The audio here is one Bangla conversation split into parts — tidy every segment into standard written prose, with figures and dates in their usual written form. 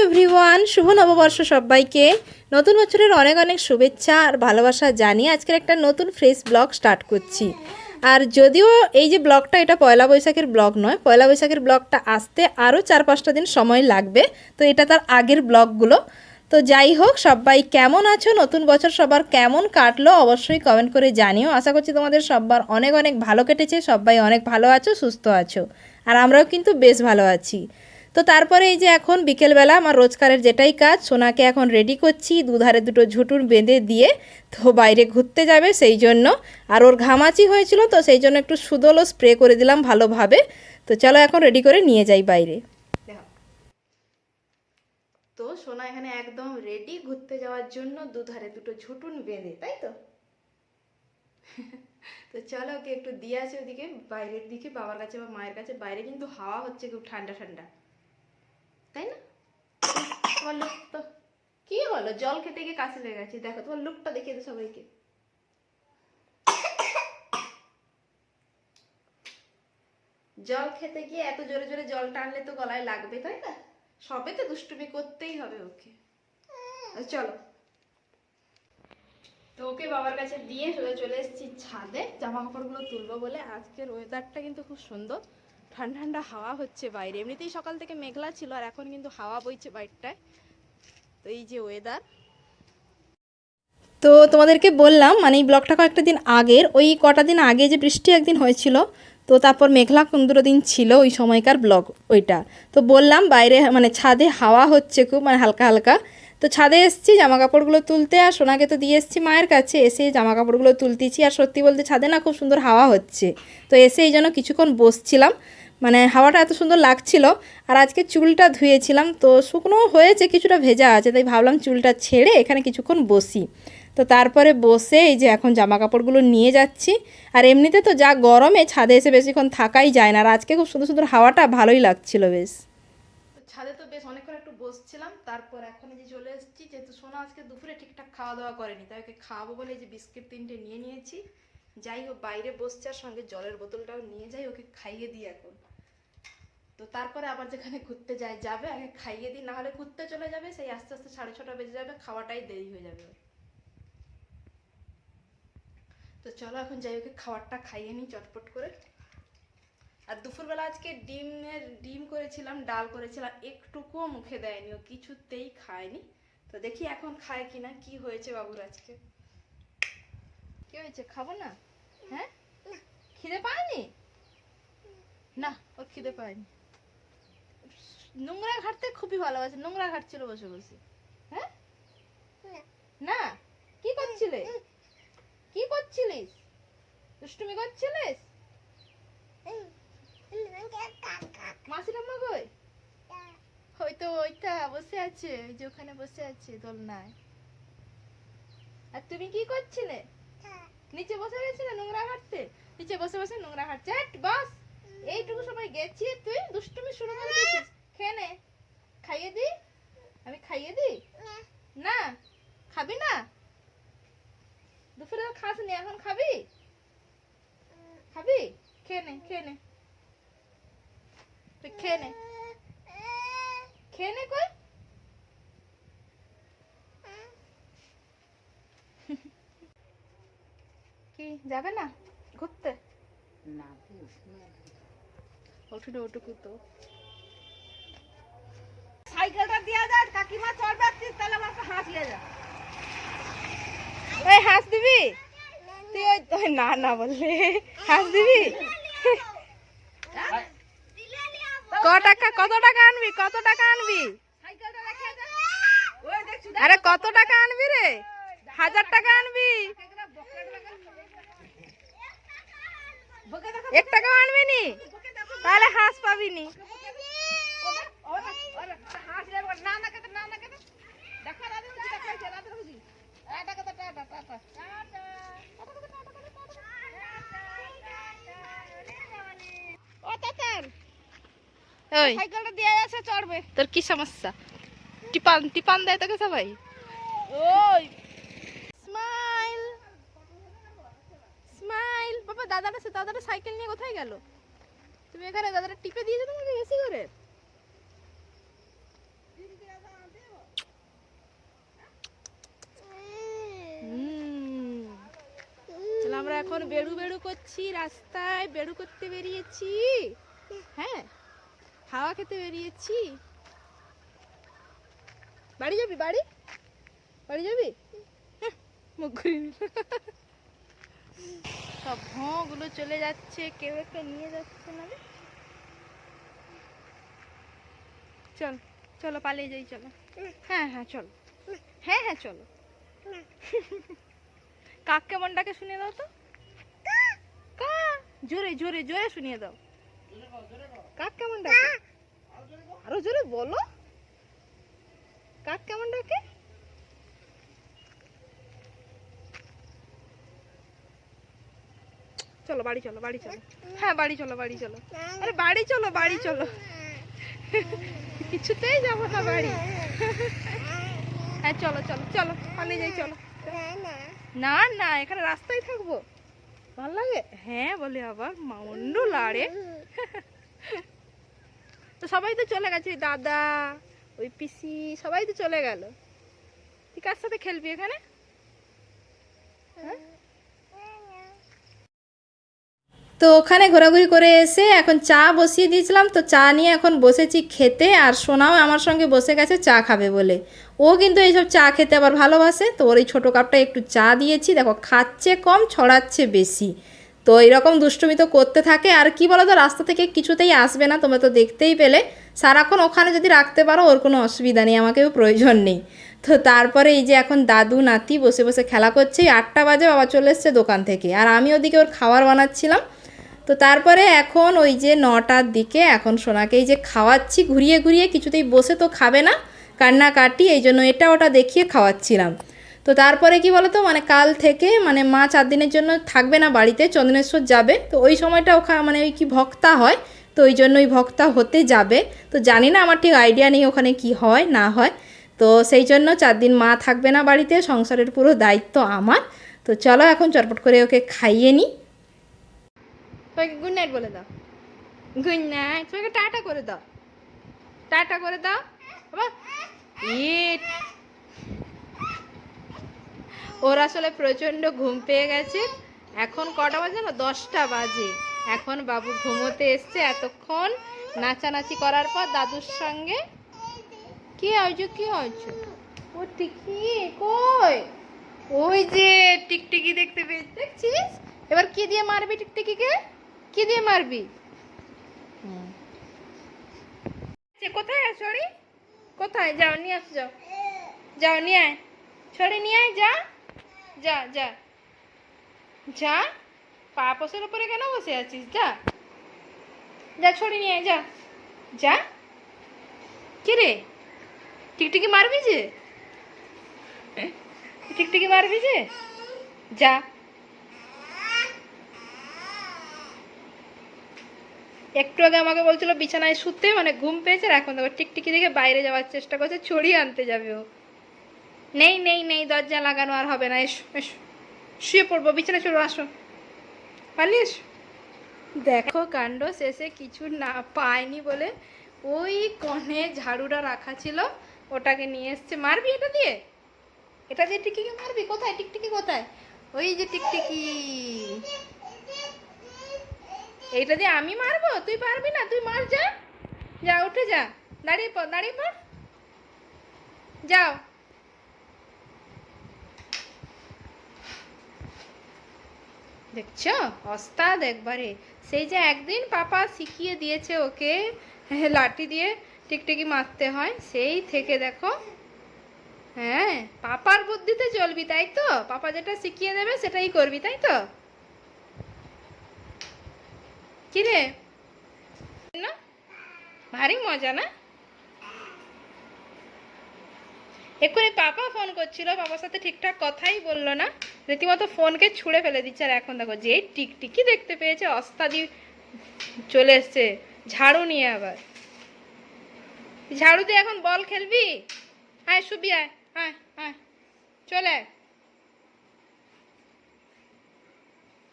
এভরিওয়ান, শুভ নববর্ষ সবাইকে। নতুন বছরের অনেক অনেক শুভেচ্ছা আর ভালোবাসা জানিয়ে আজকের একটা নতুন ফ্রেশ ব্লগ স্টার্ট করছি। আর যদিও এই যে ব্লগটা, এটা পয়লা বৈশাখের ব্লগ নয়, পয়লা বৈশাখের ব্লগটা আসতে আরও 4-5টা দিন সময় লাগবে, তো এটা তার আগের ব্লগগুলো। তো যাই হোক, সবাই কেমন আছো, নতুন বছর সবার কেমন কাটলো অবশ্যই কমেন্ট করে জানিও। আশা করছি তোমাদের সবার অনেক অনেক ভালো কেটেছে, সবাই অনেক ভালো আছো, সুস্থ আছো, আর আমরাও কিন্তু বেশ ভালো আছি। তো তারপরে এই যে এখন বিকেলবেলা আমার রোজকারের যেটাই কাজ, সোনাকে এখন রেডি করছি, দুধারে দুটো ঝুঁটুর বেঁধে দিয়ে তো বাইরে ঘুরতে যাবে সেই জন্য। আর ওর ঘামাচি হয়েছিল, তো সেই জন্য একটু সুদলও স্প্রে করে দিলাম ভালোভাবে। তো চলো এখন রেডি করে নিয়ে যাই বাইরে। তো সোনা এখানে একদম রেডি ঘুরতে যাওয়ার জন্য, দুধারে দুটো ঝুঁটুন বেঁধে, তাই তো। তো চলো ওকে একটু দিয়ে আসে ওদিকে বাইরের দিকে, বাবার কাছে বা মায়ের কাছে। বাইরে কিন্তু হাওয়া হচ্ছে খুব ঠান্ডা ঠান্ডা, তাই না? তোমার লুক তো কি হলো, জল খেতে গিয়ে কাছে লেগে গেছে, দেখো তোমার লুকটা দেখিয়ে দে সবাইকে। জল খেতে গিয়ে এত জোরে জোরে জল টানলে তো গলায় লাগবে, তাই না? সবে তো দুষ্টুমি করতেই হবে ওকে। চলো, তো ওকে বাবার কাছে দিয়ে সোজা চলে এসেছি ছাদে জামা কাপড়গুলো তুলবো বলে। আজকের ওয়েদারটা কিন্তু খুব সুন্দর, ঠান্ডা ঠান্ডা হাওয়া হচ্ছে বাইরে। এমনিতেই সকাল থেকে মেঘলা ছিল, আর এখন কিন্তু হাওয়া বইছে বাইরটায়। তো এই যে ওয়েদার। তো তোমাদেরকে বললাম, মানে এই ব্লগটা কয়েকটা দিন আগের, ওই কটা দিন আগে যে বৃষ্টি একদিন হয়েছিল, তো তারপর মেঘলা 15 দিন ছিল ওই সময়কার ব্লগ ওইটা। তো বললাম বাইরে মানে ছাদে হাওয়া হচ্ছে খুব, মানে হালকা হালকা। তো ছাদে এসেছি জামা কাপড়গুলো তুলতে, আর সোনাকে তো দিয়ে এসেছি মায়ের কাছে, এসে জামা কাপড়গুলো তুলতেছি। আর সত্যি বলতে ছাদে না খুব সুন্দর হাওয়া হচ্ছে। তো এসে এই জন্য কিছুক্ষণ বসছিলাম, মানে হাওয়াটা এত সুন্দর লাগছিল। আর আজকে চুলটা ধুয়েছিলাম, তো শুকনো হয়েছে, কিছুটা ভেজা আছে, তাই ভাবলাম চুলটা ছেড়ে এখানে কিছুক্ষণ বসি। তো তারপরে বসে এই যে এখন জামা কাপড়গুলো নিয়ে যাচ্ছি। আর এমনিতে তো যা গরমে ছাদে এসে বেশিক্ষণ থাকাই যায় না, আর আজকে খুব সুন্দর সুন্দর হাওয়াটা ভালোই লাগছিল বেশ। তো ছাদে তো বেশ অনেকক্ষণ একটু বসছিলাম, তারপর এখন যে চলে এসেছি, যেহেতু সোনা আজকে দুপুরে ঠিকঠাক খাওয়া দাওয়া করেনি, তাই ওকে খাওয়াবো বলে যে বিস্কিট 3টে নিয়ে নিয়েছি। যাই হোক, বাইরে বসছে আর সঙ্গে জলের বোতলটাও নিয়ে যাই, ওকে খাইয়ে দিই এখন। তো তারপরে আবার যেখানে ঘুরতে যাবে আগে খাইয়ে দিই, নাহলে ঘুরতে চলে যাবে, সেই আস্তে আস্তে 6:30 বেজে যাবে, খাওয়াটাই দেরি হয়ে যাবে। তো চলো এখন যাই, ওকে খাবারটা খাইয়ে নিই চটপট করে। আর দুপুরবেলা আজকে ডিম করেছিলাম, ডাল করেছিলাম, একটুকুও মুখে দেয়নি, ও কিছুতেই খায়নি। তো দেখি এখন খায় কিনা। কি হয়েছে বাবুর আজকে, কি হয়েছে, খাবো না? হ্যাঁ, খিদে পায়নি না, ওর খিদে পায়নি। নোংরা ঘাটতে খুবই ভালোবাসে, নোংরা ঘাটছিল বসে বসে। হ্যাঁ না, কি করছিলে, কি করছিলিস, দুষ্টুমি করছিলিস? মাসিরাম্মা কই? হয়তো ওইটা বসে আছে, ওই যে ওখানে বসে আছে দোলনায়। আর তুমি কি করছিলে? নিচে বসে গেছিলে নোংরা ঘাটতে, নিচে বসে বসে নোংরা ঘাটছে। বাস এইটুকু সময় গেছি, তুই দুষ্টুমি শুরু করে দিয়েছিস। খেয়ে নে, খাইয়ে দি, আমি খাইয়ে দি। না, খাবি না? দুপুরে খাসনি, এখন খাবি? খাবি? খেয়ে নে, খেয়ে নে, তুই খেয়ে নে, খেয়ে নে। কই কি যাবে না ঘুরতে? না, ওঠুনে ওটুকু তো সাইকেলটা দিয়া যা, কাকিমা চড়বে, তাহলে আমার হাঁস নিয়ে যা। ওই হাঁস দিবি তুই? ওই না না বললে হাঁস দিবি? কত টাকা আনবি, কত টাকা আনবি? আরে কত টাকা আনবি রে? 1000 টাকা আনবি? 1 টাকাও আনবি নি? তাহলে হাঁস পাবি নি। সাইকেলটা দিয়ে যাচ্ছে, চড়বে। তোর কি সমস্যা? টিপান টিপান দেয় তোকে সবাই। ওই স্মাইল স্মাইল। বাবা দাদাটা সাইকেল নিয়ে কোথায় গেল? তুমি এখানে দাদাটা টিপে দিয়েছো তোমাকে বেশি করে। এখন বেড়ু বেড়ু করছি, রাস্তায় বেড়ু করতে বেরিয়েছি। হ্যাঁ, হাওয়া খেতে বেরিয়েছি। বাড়ি যাবি? বাড়ি বাড়ি যাবি? মুখ ঘুরিয়ে নিল। সব গুলো চলে যাচ্ছে, কেউ একটা নিয়ে যাচ্ছে না। চল চলো পালিয়ে যাই, চলো। হ্যাঁ হ্যাঁ চলো, হ্যাঁ হ্যাঁ চলো। কাক কেমন ডাকে শুনিয়ে দাও তো। কা, জোরে জোরে জোরে শুনিয়ে দাও। কাক কেমন ডাকে? আরো জোরে বলো। কাক কেমন ডাকে? চলো বাড়ি চলো, বাড়ি চলো। হ্যাঁ বাড়ি চলো, বাড়ি চলো। আরে বাড়ি চলো, বাড়ি চলো। কিছুতেই যাবো না বাড়ি। হ্যাঁ চলো চলো চলো পালিয়ে যাই, চলো। না না, এখানে রাস্তায় থাকবো, ভাল লাগে। হ্যাঁ বলে আবার মাউন্ড লাড়ে। তো সবাই তো চলে গেছে, দাদা, ওই পিসি, সবাই তো চলে গেল। তুই কার সাথে খেলবি এখানে? হ্যাঁ, তো ওখানে ঘোরাঘুরি করে এসে এখন চা বসিয়ে দিয়েছিলাম, তো চা নিয়ে এখন বসেছি খেতে। আর সোনাও আমার সঙ্গে বসে গেছে চা খাবে বলে। ও কিন্তু এইসব চা খেতে আবার ভালোবাসে। তো ওর এই ছোটো কাপটা একটু চা দিয়েছি, দেখো খাচ্ছে কম ছড়াচ্ছে বেশি। তো এইরকম দুষ্টুমি তো করতে থাকে। আর কি বলো তো, রাস্তা থেকে কিছুতেই আসবে না, তোমরা তো দেখতেই পেলে। সারাক্ষণ ওখানে যদি রাখতে পারো ওর কোনো অসুবিধা নেই, আমাকেও প্রয়োজন নেই। তো তারপরে এই যে এখন দাদু নাতি বসে বসে খেলা করছে। 8টা বাজে বাবা চলে এসছে দোকান থেকে, আর আমি ওদিকে ওর খাবার বানাচ্ছিলাম। তো তারপরে এখন ওই যে 9টার দিকে এখন সোনাকে এই যে খাওয়াচ্ছি ঘুরিয়ে ঘুরিয়ে, কিছুতেই বসে তো খাবে না, কান্নাকাটি, এই জন্য এটা ওটা দেখিয়ে খাওয়াচ্ছিলাম। তো তারপরে কি বলো তো, মানে কাল থেকে মানে মা 4 দিনের জন্য থাকবে না বাড়িতে, চন্দনেশ্বর যাবে। তো ওই সময়টা মানে ওই কি ভক্তা হয়, তো ওই জন্য ওই ভক্তা হতে যাবে। তো জানি না, আমার ঠিক আইডিয়া নেই ওখানে কি হয় না হয়। তো সেই জন্য 4 দিন মা থাকবে না বাড়িতে, সংসারের পুরো দায়িত্ব আমার। তো চলো এখন চটপট করে ওকে খাইয়ে নিই। সবাইকে গুড নাইট বলে দাও। গুড নাইট, সবাইকে টাটা করে দাও, টাটা করে দাও। ওর আসলে প্রচণ্ড ঘুম পেয়ে গেছে। এখন কটা বাজে না, 10টা বাজে। এখন বাবু ঘুমোতে এসছে এতক্ষণ নাচানাচি করার পর দাদুর সঙ্গে। কি হয়েছে, কি হয়েছে? ও টিকি কই? ওই যে টিকটিকি দেখতে পেয়েছিস, দেখছিস? এবার কি দিয়ে মারবি টিকটিকিকে? কি দিয়ে মারবি? কোথায় ছড়ি? কোথায়? যাও নিয়ে আস, যাও যাও নিয়ে আয়, ছড়ি নিয়ে আয়, যা যা যা যা। পা পোষের উপরে কেন বসে আছিস? যা যা, ছড়ি নিয়ে আয়, যা যা। কি রে, টিকটিকি মারবি যে? টিকটিকি মারবি যে? যা। একটু আগে আমাকে বলছিল বিছানায় শুতে, মানে ঘুম পেয়েছে, আর এখন দেখো টিকটিকি দেখে বাইরে যাওয়ার চেষ্টা করছে, ছড়ি আনতে যাবে ও। নেই নেই নেই, দরজা লাগানো আর হবে না, এসো এসো, শুয়ে পড়বো, বিছানায় চলো, আসো পালিয়ে এসো। দেখো কাণ্ড, শেষে কিছু না পায়নি বলে ওই কনে ঝাড়ুটা রাখা ছিল, ওটাকে নিয়ে এসছে। মারবি এটা দিয়ে? এটা দিয়ে টিকটিকি মারবি? কোথায় টিকটিকি, কোথায়? ওই যে টিকটিকি, এইটা দিয়ে আমি মারবো? তুই পারবি না, তুই মার, যা যা, উঠে যা, দাঁড়িয়ে পড়, দাঁড়িয়ে পড়, যাও। দেখছো ওস্তাদ একবারে। সেই যে একদিন পাপা শিখিয়ে দিয়েছে ওকে লাঠি দিয়ে টিকটিকি মারতে হয়, সেই থেকে দেখো। হ্যাঁ, পাপার বুদ্ধিতে চলবি, তাই তো? পাপা যেটা শিখিয়ে দেবে সেটাই করবি, তাই তো? কি রে, না ভারী মজা না? এক্ষুনি পাপা ফোন করছিল, পাপার সাথে ঠিকঠাক কথাই বললো না, রীতিমতো ফোনকে ছুঁড়ে ফেলে দিচ্ছে। আর এখন দেখো যে টিকটিকি দেখতে পেয়েছে ওস্তাদি চলে এসছে ঝাড়ু নিয়ে। আবার ঝাড়ু দিয়ে এখন বল খেলবি? আয় শুবি, আয় আয় আয়, চলে আয়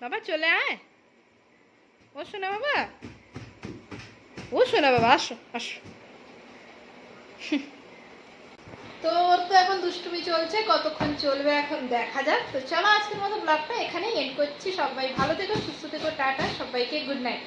বাবা, চলে আয়। ও শোনা বাবা, ও শোনা বাবা, আসো আসো। তো ওর তো এখন দুষ্টুমি চলছে, কতক্ষণ চলবে এখন দেখা যাক। তো চলো আজকের মতো ব্লগটা এখানেই এন্ড করছি। সবাই ভালো থেকো, সুস্থ থেকো, টাটা, সবাইকে গুড নাইট।